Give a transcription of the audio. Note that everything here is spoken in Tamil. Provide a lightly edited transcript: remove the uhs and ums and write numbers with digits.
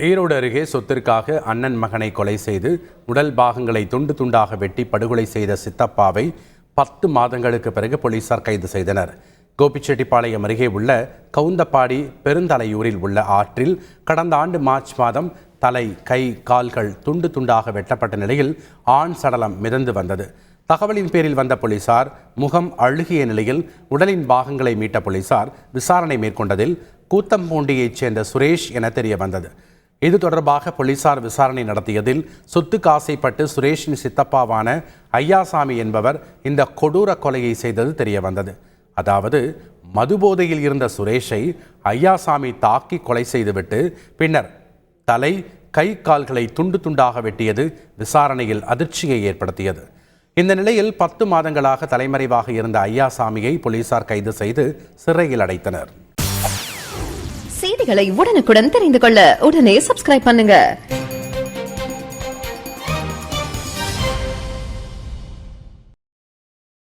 ஈரோடு அருகே சொத்திற்காக அண்ணன் மகனை கொலை செய்து உடல் பாகங்களை துண்டு துண்டாக வெட்டி படுகொலை செய்த சித்தப்பாவை 10 மாதங்களுக்கு பிறகு போலீசார் கைது செய்தனர். கோபிச்செட்டிப்பாளையம் அருகே உள்ள கவுந்தப்பாடி பெருந்தலையூரில் உள்ள ஆற்றில் கடந்த ஆண்டு மார்ச் மாதம் தலை, கை, கால்கள் துண்டு துண்டாக வெட்டப்பட்ட நிலையில் ஆண் சடலம் மிதந்து வந்தது. தகவலின் பேரில் வந்த போலீசார் முகம் அழுகிய நிலையில் உடலின் பாகங்களை மீட்ட போலீசார் விசாரணை மேற்கொண்டதில் கூத்தம்பூண்டியைச் சேர்ந்த சுரேஷ் என தெரிய வந்தது. இது தொடர்பாக போலீசார் விசாரணை நடத்தியதில் சொத்துக்கு ஆசைப்பட்டு சுரேஷின் சித்தப்பாவான ஐயாசாமி என்பவர் இந்த கொடூர கொலையை செய்தது தெரிய வந்தது. அதாவது மதுபோதையில் இருந்த சுரேஷை ஐயாசாமி தாக்கி கொலை செய்துவிட்டு பின்னர் தலை, கை, கால்களை துண்டு துண்டாக வெட்டியது விசாரணையில் அதிர்ச்சியை ஏற்படுத்தியது. இந்த நிலையில் 10 மாதங்களாக தலைமறைவாக இருந்த ஐயாசாமியை போலீசார் கைது செய்து சிறையில் அடைத்தனர். செய்திகளை உடனுக்குடன் தெரிந்து கொள்ள உடனே சப்ஸ்கிரைப் பண்ணுங்க.